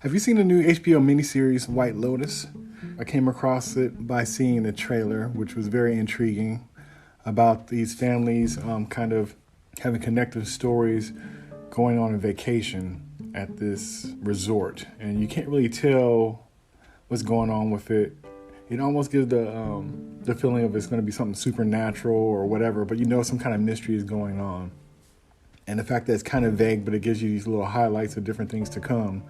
Have you seen the new HBO miniseries White Lotus? I came across it by seeing the trailer, which was very intriguing, about these families kind of having connective stories going on a vacation at this resort. And you can't really tell what's going on with it. It almost gives the feeling of it's going to be something supernatural or whatever, but you know some kind of mystery is going on. And the fact that it's kind of vague, but it gives you these little highlights of different things to come,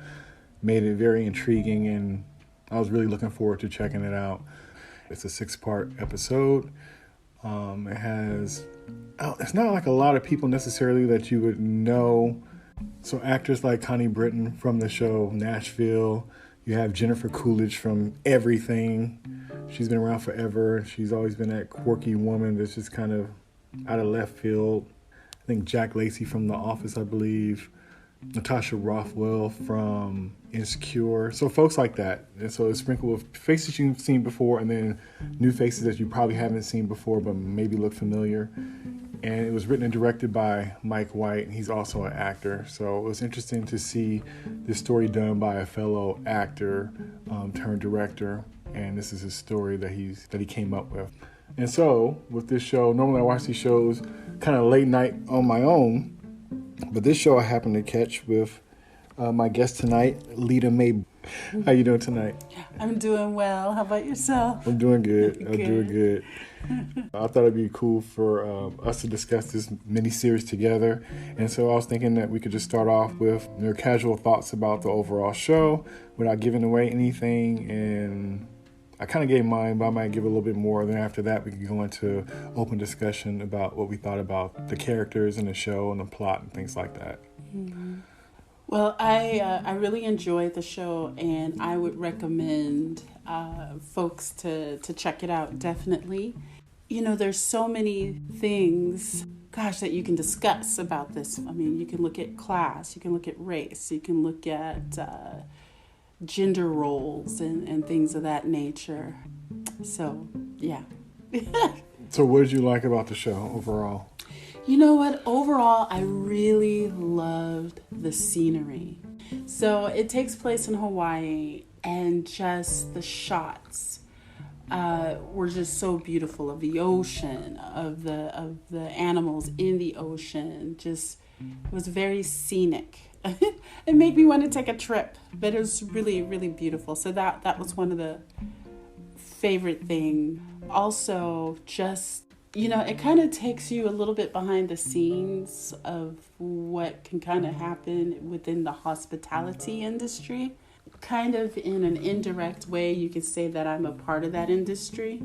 made it very intriguing, and I was really looking forward to checking it out. It's a 6-part episode. It has, it's not like a lot of people necessarily that you would know. So actors like Connie Britton from the show Nashville. You have Jennifer Coolidge from Everything. She's been around forever. She's always been that quirky woman that's just kind of out of left field. I think Jack Lacey from The Office, I believe. Natasha Rothwell from Insecure. So folks like that. And so it's sprinkled with faces you've seen before and then new faces that you probably haven't seen before but maybe look familiar. And it was written and directed by Mike White, and he's also an actor. So it was interesting to see this story done by a fellow actor turned director. And this is his story that he came up with. And so with this show, normally I watch these shows kind of late night on my own. But this show I happened to catch with my guest tonight, Leda Mae. How you doing tonight? I'm doing well. How about yourself? I'm doing good. I'm doing good. I thought it'd be cool for us to discuss this mini-series together. And so I was thinking that we could just start off with your casual thoughts about the overall show without giving away anything. And I kind of gave mine, but I might give a little bit more. Then after that, we can go into open discussion about what we thought about the characters in the show and the plot and things like that. Mm-hmm. Well, I really enjoyed the show, and I would recommend folks to check it out, definitely. You know, there's so many things, that you can discuss about this. I mean, you can look at class, you can look at race, you can look at gender roles and things of that nature. So, yeah. So what did you like about the show overall? You know what? Overall, I really loved the scenery. So it takes place in Hawaii, and just the shots were just so beautiful of the ocean, of the animals in the ocean. Just, it was very scenic. It made me want to take a trip, but it was really, really beautiful. So that was one of the favorite things. Also, just, you know, it kind of takes you a little bit behind the scenes of what can kind of happen within the hospitality industry. Kind of in an indirect way, you could say that I'm a part of that industry.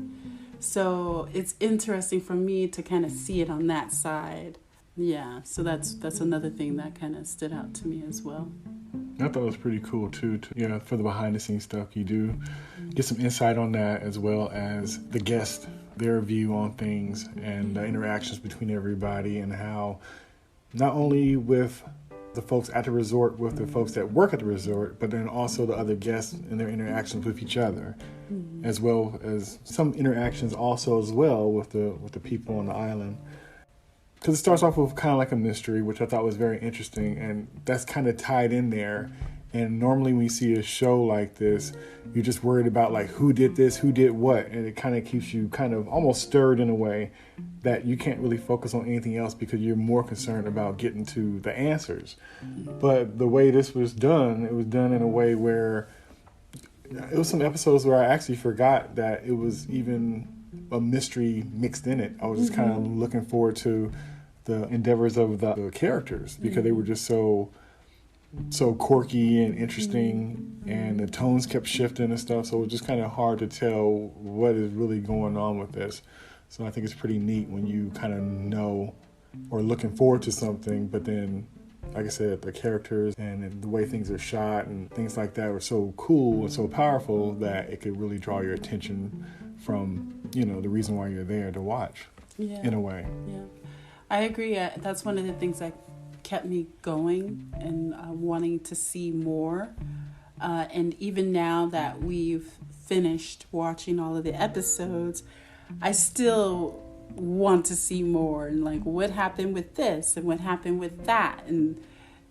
So it's interesting for me to kind of see it on that side. Yeah, so that's another thing that kind of stood out to me as well. I thought it was pretty cool too. For the behind the scenes stuff, you do get some insight on that, as well as the guest, their view on things and the interactions between everybody, and how not only with the folks at the resort, with the folks that work at the resort, but then also the other guests and their interactions with each other, as well as some interactions also as well with the people on the island. Because it starts off with kind of like a mystery, which I thought was very interesting, and that's kind of tied in there. And normally when you see a show like this, you're just worried about like who did this, who did what, and it kind of keeps you kind of almost stirred in a way that you can't really focus on anything else because you're more concerned about getting to the answers. But the way this was done, it was done in a way where it was some episodes where I actually forgot that it was even a mystery mixed in it. I was just kind of looking forward to the endeavors of the characters because they were just so quirky and interesting, and the tones kept shifting and stuff, so it was just kind of hard to tell what is really going on with this. So I think it's pretty neat when you kind of know or looking forward to something, but then, like I said, the characters and the way things are shot and things like that were so cool and so powerful that it could really draw your attention from, the reason why you're there to watch, in a way. Yeah, I agree. That's one of the things that kept me going and wanting to see more. And even now that we've finished watching all of the episodes, I still want to see more, and like what happened with this and what happened with that, and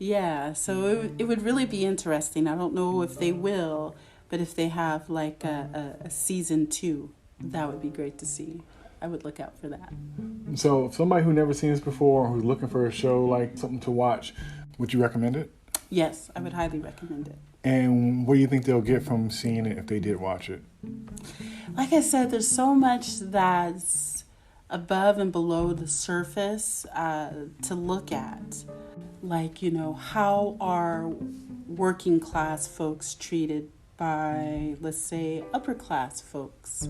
Yeah, so it would really be interesting. I don't know if they will, but if they have like a season 2, that would be great to see. I would look out for that. So, if somebody who never seen this before, who's looking for a show like something to watch, would you recommend it? Yes, I would highly recommend it. And what do you think they'll get from seeing it if they did watch it? Like I said, there's so much that's above and below the surface to look at. Like, how are working class folks treated by, let's say, upper class folks?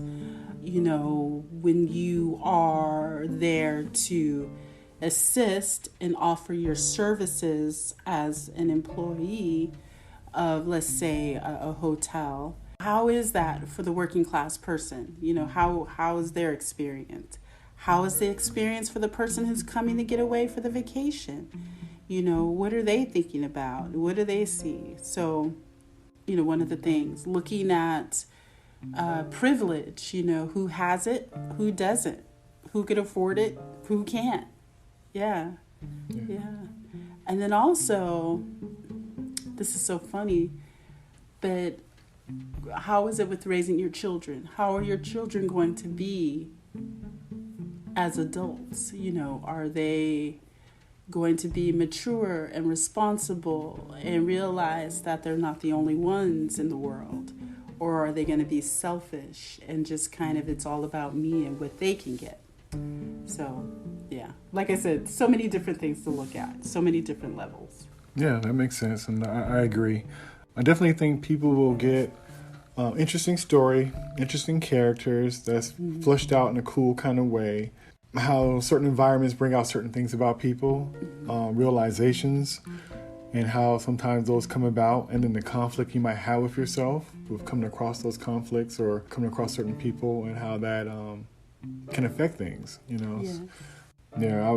When you are there to assist and offer your services as an employee of, let's say, a hotel. How is that for the working class person? How is their experience? How is the experience for the person who's coming to get away for the vacation? What are they thinking about? What do they see? So, one of the things, looking at privilege, who has it, who doesn't, who could afford it, who can't. Yeah. And then also, this is so funny, but how is it with raising your children? How are your children going to be as adults? Are they going to be mature and responsible and realize that they're not the only ones in the world? Or are they going to be selfish and just kind of, it's all about me and what they can get? So, yeah, like I said, so many different things to look at, so many different levels. Yeah, that makes sense, and I agree. I definitely think people will get interesting story, interesting characters that's fleshed out in a cool kind of way. How certain environments bring out certain things about people, realizations, and how sometimes those come about, and then the conflict you might have with yourself, with coming across those conflicts or coming across certain people, and how that can affect things, Yeah. Yeah,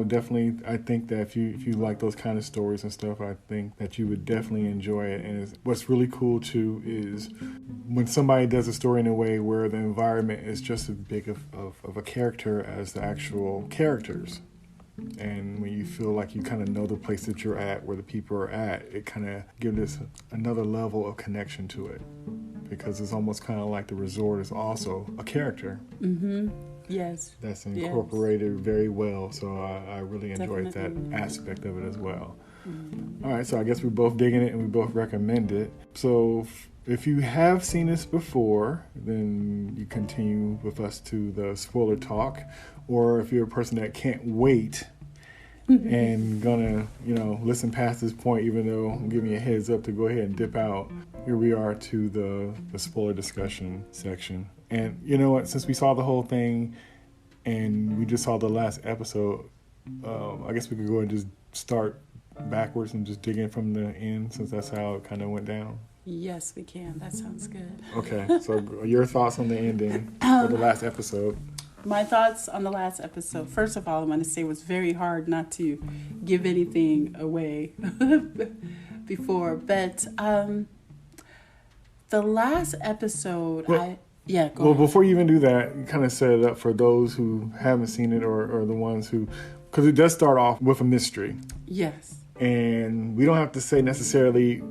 I think that if you like those kind of stories and stuff, I think that you would definitely enjoy it. And what's really cool too is when somebody does a story in a way where the environment is just as big of a character as the actual characters. And when you feel like you kind of know the place that you're at, where the people are at, it kind of gives this another level of connection to it. Because it's almost kind of like the resort is also a character. Mm-hmm. Yes. That's incorporated very well. So I really enjoyed Definitely. that aspect of it as well. Mm-hmm. All right, so I guess we're both digging it and we both recommend it. So if you have seen this before, then you continue with us to the spoiler talk. Or if you're a person that can't wait and gonna, listen past this point, even though I'm giving you a heads up to go ahead and dip out, here we are to the spoiler discussion section. And you know what, since we saw the whole thing and we just saw the last episode, I guess we could go and just start backwards and just dig in from the end, since that's how it kind of went down. Yes, we can. That sounds good. Okay, so your thoughts on the ending for the last episode? My thoughts on the last episode. First of all, I want to say it was very hard not to give anything away before. But the last episode, go ahead. Before you even do that, you kind of set it up for those who haven't seen it or the ones who, because it does start off with a mystery. Yes. And we don't have to say necessarily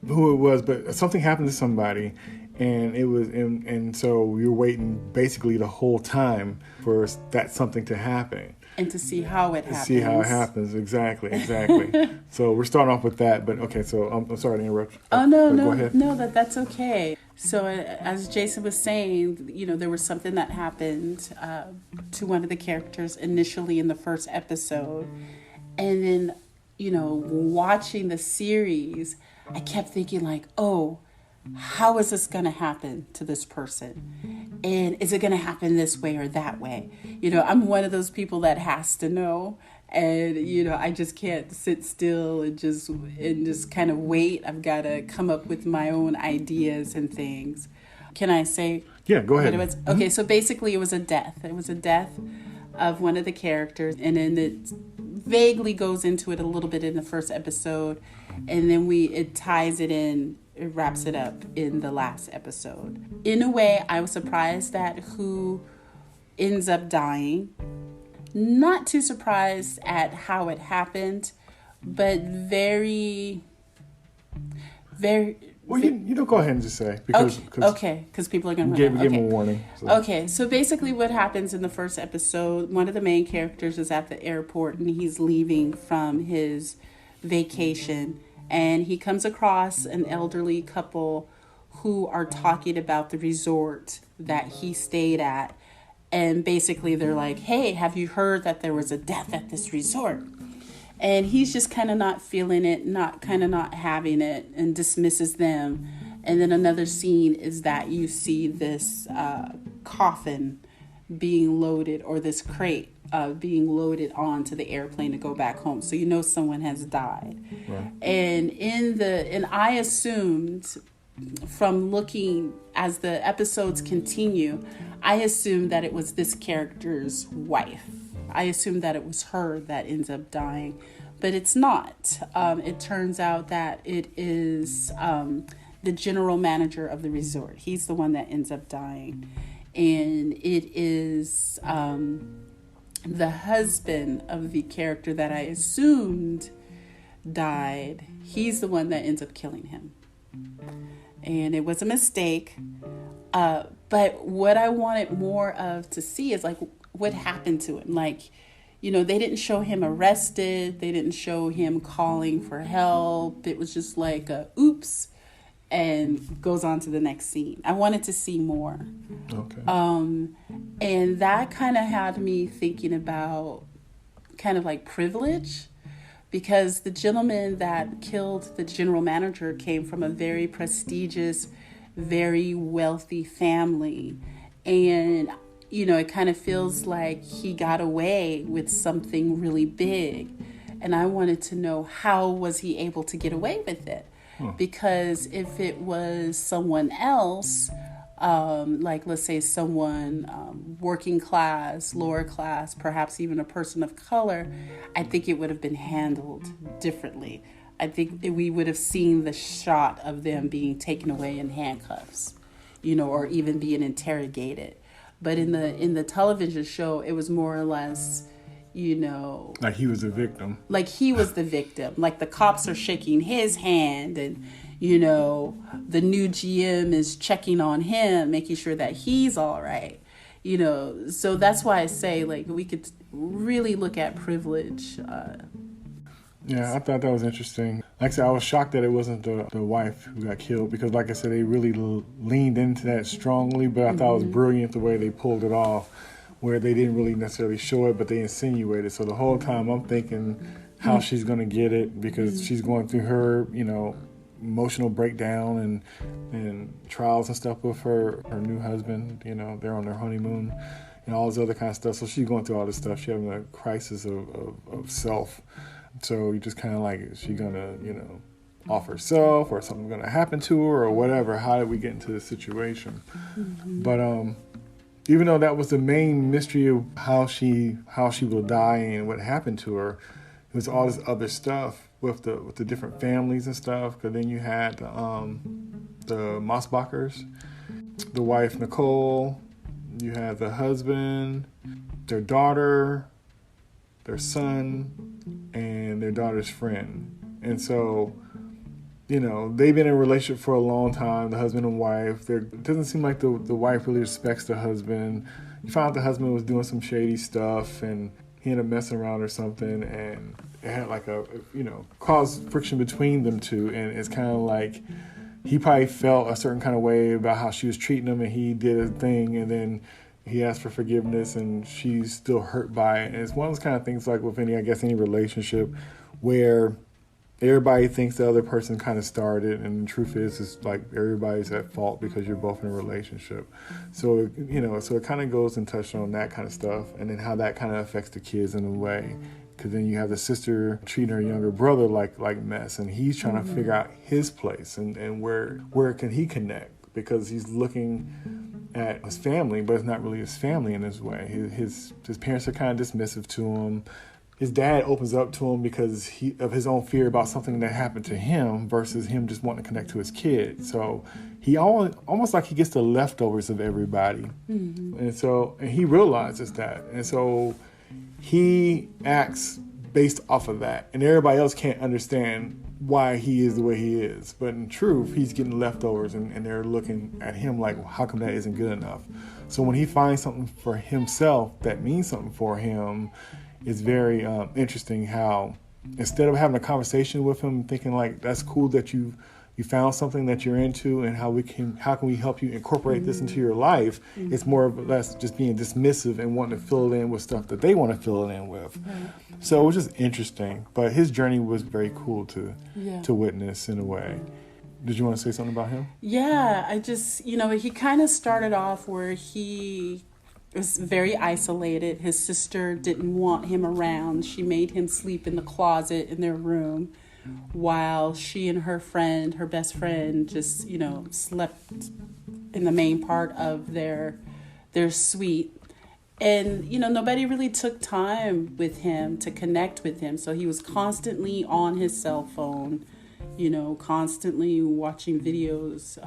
who it was, but something happened to somebody. And it was, and so you're waiting basically the whole time for that something to happen. And to see how it happens. To see how it happens, exactly. So we're starting off with that, but okay, so I'm sorry to interrupt. Go ahead. No, that's okay. So as Jason was saying, there was something that happened to one of the characters initially in the first episode. And then, watching the series, I kept thinking like, oh, how is this going to happen to this person? And is it going to happen this way or that way? I'm one of those people that has to know. And, I just can't sit still and just kind of wait. I've got to come up with my own ideas and things. Can I say? Yeah, go ahead. Okay, so basically it was a death. It was a death of one of the characters. And then it vaguely goes into it a little bit in the first episode. And then it ties it in. It wraps it up in the last episode. In a way, I was surprised at who ends up dying. Not too surprised at how it happened, but very, very. Well, you don't go ahead and just say because Because people are going to give them a warning. So. Okay, so basically what happens in the first episode, one of the main characters is at the airport and he's leaving from his vacation, and he comes across an elderly couple who are talking about the resort that he stayed at. And basically they're like, hey, have you heard that there was a death at this resort? And he's just kind of not feeling it, not having it, and dismisses them. And then another scene is that you see this coffin being loaded, or this crate being loaded onto the airplane to go back home. So you know someone has died. Right. And I assumed, from looking as the episodes continue, I assumed that it was this character's wife. I assumed that it was her that ends up dying, but it's not. It turns out that it is the general manager of the resort. He's the one that ends up dying. And it is the husband of the character that I assumed died. He's the one that ends up killing him. And it was a mistake. But what I wanted more of to see is like what happened to him. Like, you know, they didn't show him arrested. They didn't show him calling for help. It was just like a oops, and goes on to the next scene. I wanted to see more. Okay. And that kind of had me thinking about kind of like privilege, because the gentleman that killed the general manager came from a very prestigious, very wealthy family. And, you know, it kind of feels like he got away with something really big. And I wanted to know, how was he able to get away with it? Because if it was someone else, like let's say someone working class, lower class, perhaps even a person of color, I think it would have been handled differently. I think we would have seen the shot of them being taken away in handcuffs, you know, or even being interrogated. But in the television show, it was more or less, you know, like he was a victim. Like he was the victim. Like the cops are shaking his hand, and, you know, the new GM is checking on him, making sure that he's all right. You know, so that's why I say, like, we could really look at privilege. Yeah, I thought that was interesting. Like I said, I was shocked that it wasn't the wife who got killed, because, like I said, they really leaned into that strongly, but I thought it was brilliant the way they pulled it off, where they didn't really necessarily show it, but they insinuated. So the whole time I'm thinking how she's going to get it, because she's going through her, you know, emotional breakdown and trials and stuff with her new husband. You know, they're on their honeymoon and all this other kind of stuff. So she's going through all this stuff. She's having a crisis of self. So you just kind of like, is she going to, you know, off herself, or something going to happen to her, or whatever? How did we get into this situation? But even though that was the main mystery of how she will die and what happened to her, it was all this other stuff with the different families and stuff. Because then you had the Mossbachers, the wife Nicole, you had the husband, their daughter, their son, and their daughter's friend. And so, you know, they've been in a relationship for a long time, the husband and wife. It doesn't seem like the wife really respects the husband. You found out the husband was doing some shady stuff, and he ended up messing around or something, and it had like caused friction between them two. And it's kind of like he probably felt a certain kind of way about how she was treating him, and he did a thing, and then he asked for forgiveness, and she's still hurt by it. And it's one of those kind of things, like with any relationship, where everybody thinks the other person kind of started, and the truth is, it's like everybody's at fault because you're both in a relationship. So, you know, so it kind of goes and touches on that kind of stuff, and then how that kind of affects the kids in a way. Because then you have the sister treating her younger brother like mess, and he's trying to figure out his place and where can he connect, because he's looking at his family, but it's not really his family in this way. His parents are kind of dismissive to him. His dad opens up to him because of his own fear about something that happened to him versus him just wanting to connect to his kid. So he almost like he gets the leftovers of everybody. And he realizes that. And so he acts based off of that. And everybody else can't understand why he is the way he is. But in truth, he's getting leftovers, and they're looking at him like, well, how come that isn't good enough? So when he finds something for himself that means something for him, it's very interesting how instead of having a conversation with him, thinking like, that's cool that you found something that you're into, and how can we help you incorporate this into your life? It's more or less just being dismissive and wanting to fill it in with stuff that they want to fill it in with. So it was just interesting. But his journey was very cool to witness in a way. Did you want to say something about him? Yeah, I just, he kind of started off where he was very isolated. His sister didn't want him around. She made him sleep in the closet in their room, while she and her best friend, just, slept in the main part of their suite. And, nobody really took time with him to connect with him. So he was constantly on his cell phone, constantly watching videos.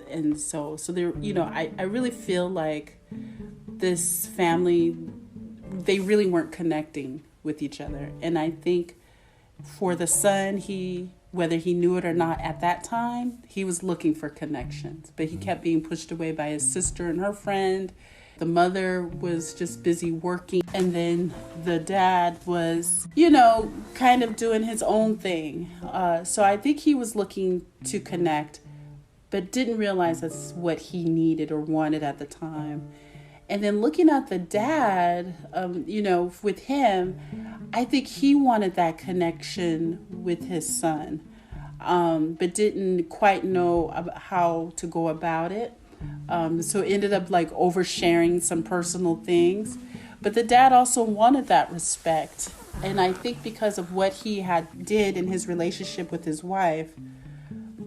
And so there, I really feel like this family, they really weren't connecting with each other. And I think for the son, whether he knew it or not at that time, he was looking for connections, but he kept being pushed away by his sister and her friend. The mother was just busy working, and then the dad was, kind of doing his own thing. So I think he was looking to connect, but didn't realize that's what he needed or wanted at the time. And then looking at the dad, with him, I think he wanted that connection with his son, but didn't quite know how to go about it. So ended up like oversharing some personal things. But the dad also wanted that respect. And I think because of what he did in his relationship with his wife,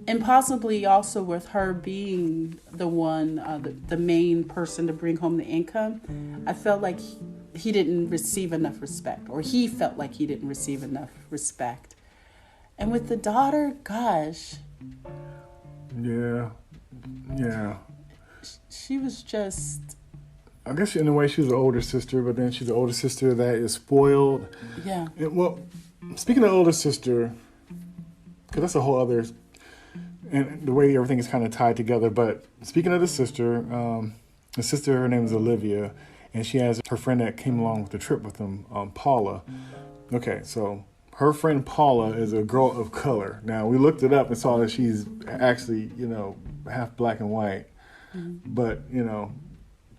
and possibly also with her being the one, the main person to bring home the income, I felt like he didn't receive enough respect, or he felt like he didn't receive enough respect. And with the daughter, gosh. Yeah. She was just... I guess in a way she was an older sister, but then she's an older sister that is spoiled. Yeah. And, well, speaking of older sister, because that's a whole other... And the way everything is kind of tied together. But speaking of the sister, her name is Olivia, and she has her friend that came along with the trip with them, Paula. Okay, so her friend Paula is a girl of color. Now, we looked it up and saw that she's actually, half black and white. But,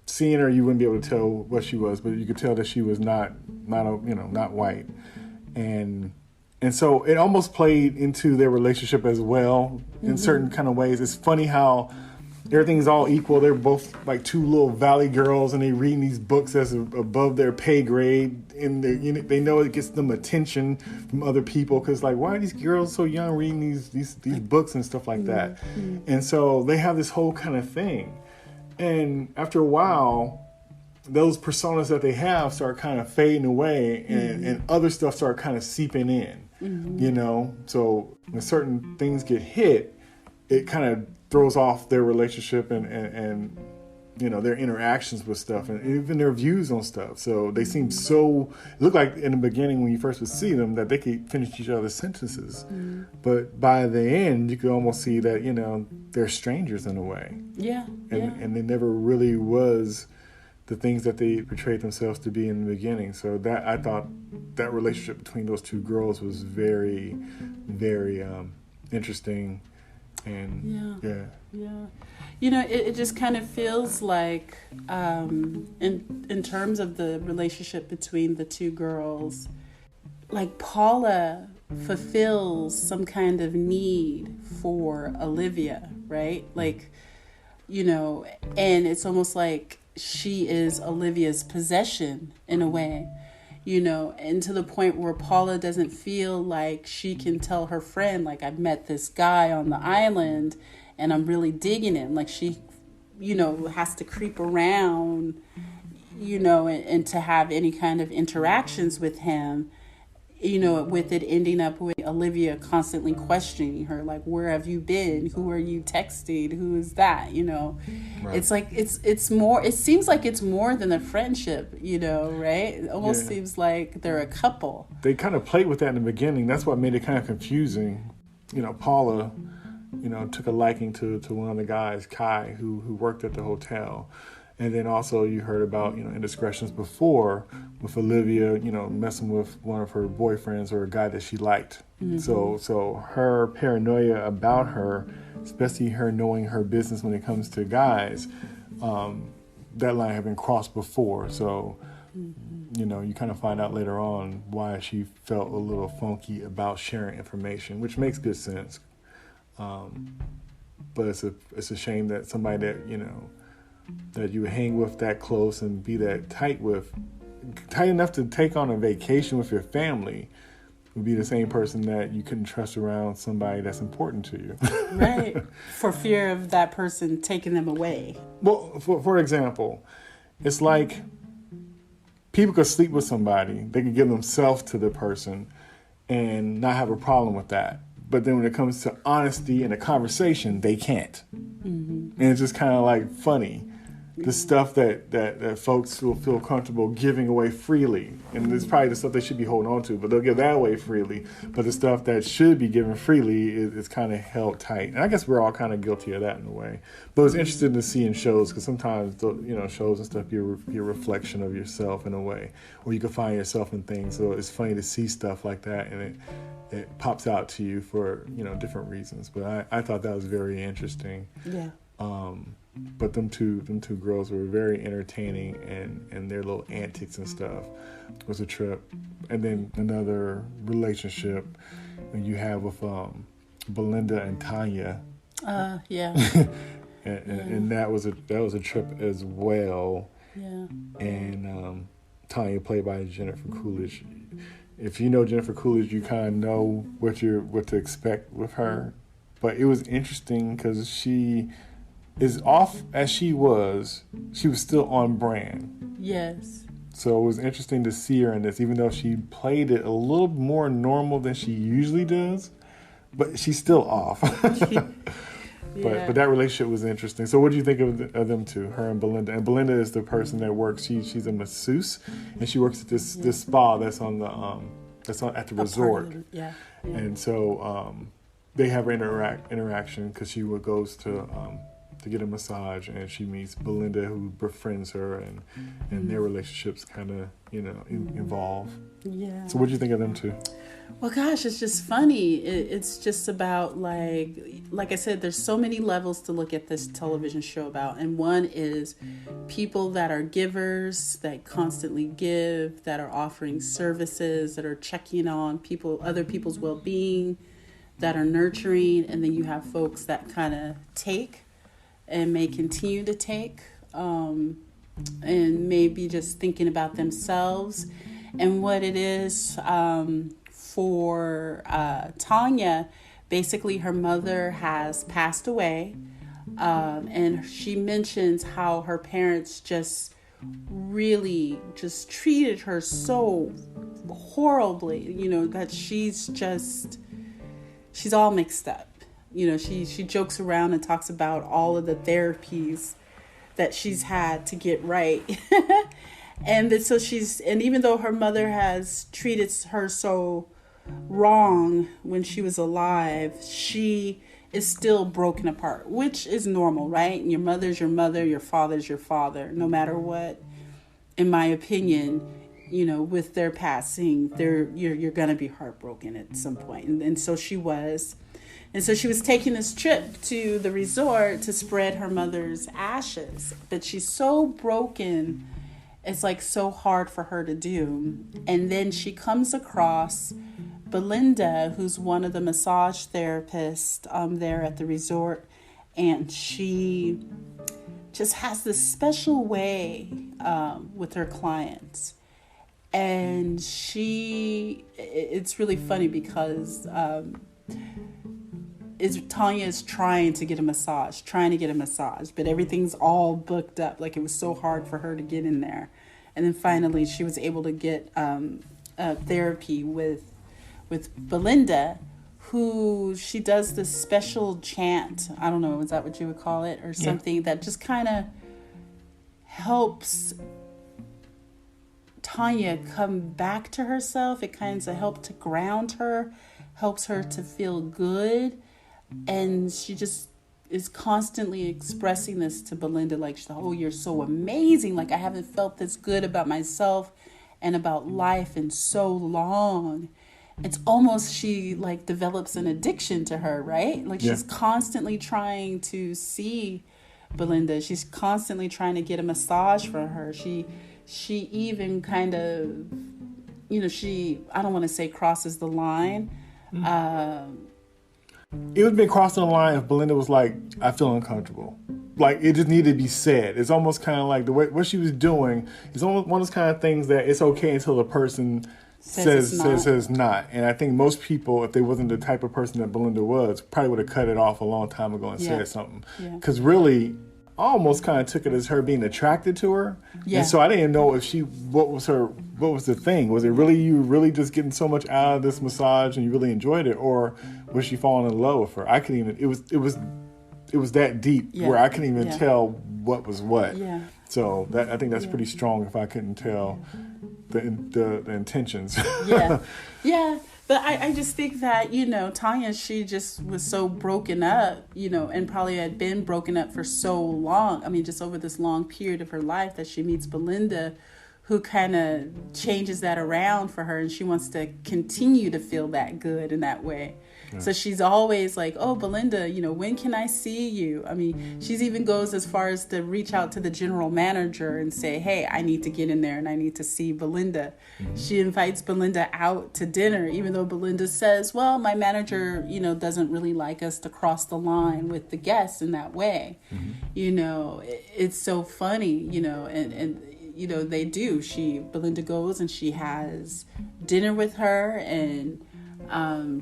seeing her, you wouldn't be able to tell what she was, but you could tell that she was not white. And so it almost played into their relationship as well in certain kind of ways. It's funny how everything's all equal. They're both like two little valley girls, and they reading these books that's above their pay grade. And they know it gets them attention from other people because, like, why are these girls so young reading these books and stuff like that? And so they have this whole kind of thing. And after a while, those personas that they have start kind of fading away, and other stuff start kind of seeping in. So when certain things get hit, it kind of throws off their relationship and their interactions with stuff, and even their views on stuff. So they seem it looked like in the beginning when you first would see them that they could finish each other's sentences, but by the end you could almost see that they're strangers in a way. And they never really was the things that they portrayed themselves to be in the beginning. So that, I thought that relationship between those two girls was very, very interesting. And it just kind of feels like in terms of the relationship between the two girls, like Paula fulfills some kind of need for Olivia, right? Like, and it's almost like she is Olivia's possession in a way, and to the point where Paula doesn't feel like she can tell her friend, like, I met this guy on the island and I'm really digging him. Like, she, has to creep around, and to have any kind of interactions with him, with it ending up with Olivia constantly questioning her, like, where have you been? Who are you texting? Who is that? Right. It's like, it's more, it seems like it's more than a friendship, right? It almost seems like they're a couple. They kind of played with that in the beginning. That's what made it kind of confusing. Paula, took a liking to one of the guys, Kai, who worked at the hotel. And then also you heard about, indiscretions before with Olivia, messing with one of her boyfriends or a guy that she liked. Mm-hmm. So her paranoia about her, especially her knowing her business when it comes to guys, that line had been crossed before. So, you kind of find out later on why she felt a little funky about sharing information, which makes good sense. But it's a shame that somebody that, that you hang with that close and be that tight enough to take on a vacation with your family would be the same person that you couldn't trust around somebody that's important to you. Right. For fear of that person taking them away. Well, for example, it's like people could sleep with somebody. They could give themselves to the person and not have a problem with that. But then when it comes to honesty and a conversation, they can't. Mm-hmm. And it's just kind of like funny. The stuff that folks will feel comfortable giving away freely. And it's probably the stuff they should be holding on to, but they'll give that away freely. But the stuff that should be given freely is kind of held tight. And I guess we're all kind of guilty of that in a way. But it's interesting to see in shows, because sometimes, shows and stuff, you're a reflection of yourself in a way. Or you can find yourself in things. So it's funny to see stuff like that, and it pops out to you for, different reasons. But I thought that was very interesting. Yeah. But them two girls were very entertaining, and their little antics and stuff was a trip. And then another relationship you have with Belinda and Tanya. Yeah. and that was a trip as well. Yeah. And Tanya, played by Jennifer Coolidge. If you know Jennifer Coolidge, you kind of know what to expect with her. But it was interesting because she, as off as she was still on brand. Yes. So it was interesting to see her in this, even though she played it a little more normal than she usually does, but she's still off. Yeah. But that relationship was interesting. So what do you think of them two, her and Belinda? And Belinda is the person that works. She's a masseuse, and she works at this spa that's at the resort. Yeah. And so they have an interaction because she goes to get a massage, and she meets Belinda, who befriends her, and their relationships kind of involve. Yeah. So what do you think of them two? Well, gosh, it's just funny. It's just about like I said, there's so many levels to look at this television show about. And one is people that are givers, that constantly give, that are offering services, that are checking on other people's well-being, that are nurturing. And then you have folks that kind of take and may continue to take, and maybe just thinking about themselves and what it is. For Tanya, basically her mother has passed away, and she mentions how her parents just really just treated her so horribly, that she's all mixed up. She jokes around and talks about all of the therapies that she's had to get right. And even though her mother has treated her so wrong when she was alive, she is still broken apart, which is normal, right? And your mother's your mother, your father's your father, no matter what. In my opinion, with their passing, you're gonna be heartbroken at some point. And so she was. And so she was taking this trip to the resort to spread her mother's ashes. But she's so broken, it's like so hard for her to do. And then she comes across Belinda, who's one of the massage therapists there at the resort. And she just has this special way with her clients. And it's really funny because Tanya is trying to get a massage, but everything's all booked up. Like, it was so hard for her to get in there. And then finally she was able to get therapy with Belinda, who she does this special chant. I don't know, is that what you would call it, or something that just kind of helps Tanya come back to herself. It kind of helps to ground her, helps her to feel good, and she just is constantly expressing this to Belinda, like, oh, you're so amazing. Like, I haven't felt this good about myself and about life in so long. It's almost she like develops an addiction to her, right? Like she's constantly trying to see Belinda. She's constantly trying to get a massage for her. She even kind of, I don't want to say crosses the line. It would have been crossing the line if Belinda was like, I feel uncomfortable. Like, it just needed to be said. It's almost kind of like the way what she was doing is almost one of those kind of things that it's okay until the person says not. And I think most people, if they wasn't the type of person that Belinda was, probably would have cut it off a long time ago and said something. Because really, I almost kind of took it as her being attracted to her. And so I didn't know if what was the thing? Was it really you really just getting so much out of this massage and you really enjoyed it? Or was she falling in love with her? I couldn't even, it was that deep where I couldn't even tell what was what. So I think that's pretty strong if I couldn't tell the intentions. But I just think that, Tanya, she just was so broken up, and probably had been broken up for so long. I mean, just over this long period of her life that she meets Belinda, who kind of changes that around for her. And she wants to continue to feel that good in that way. So she's always like, oh, Belinda, when can I see you? I mean, she's even goes as far as to reach out to the general manager and say, hey, I need to get in there and I need to see Belinda. She invites Belinda out to dinner, even though Belinda says, well, my manager, doesn't really like us to cross the line with the guests in that way. It's so funny, and they do. Belinda goes and she has dinner with her, and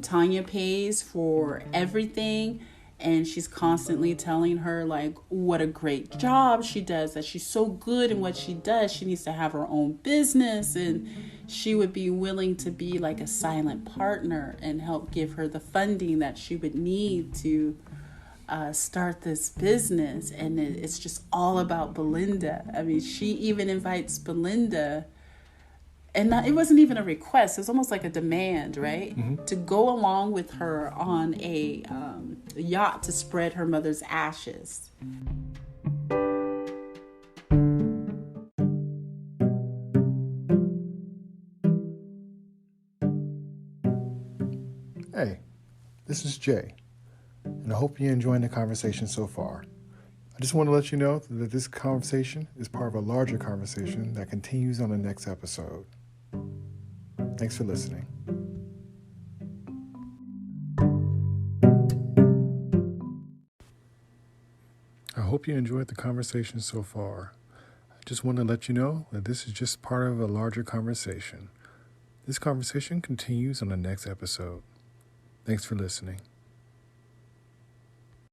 Tanya pays for everything, and she's constantly telling her like what a great job she does, that she's so good in what she does. She needs to have her own business, and she would be willing to be like a silent partner and help give her the funding that she would need to start this business. And it's just all about Belinda. I mean, she even invites Belinda, and it wasn't even a request. It was almost like a demand, right? To go along with her on a yacht to spread her mother's ashes. Hey, this is Jay, and I hope you're enjoying the conversation so far. I just want to let you know that this conversation is part of a larger conversation that continues on the next episode. Thanks for listening. I hope you enjoyed the conversation so far. I just want to let you know that this is just part of a larger conversation. This conversation continues on the next episode. Thanks for listening.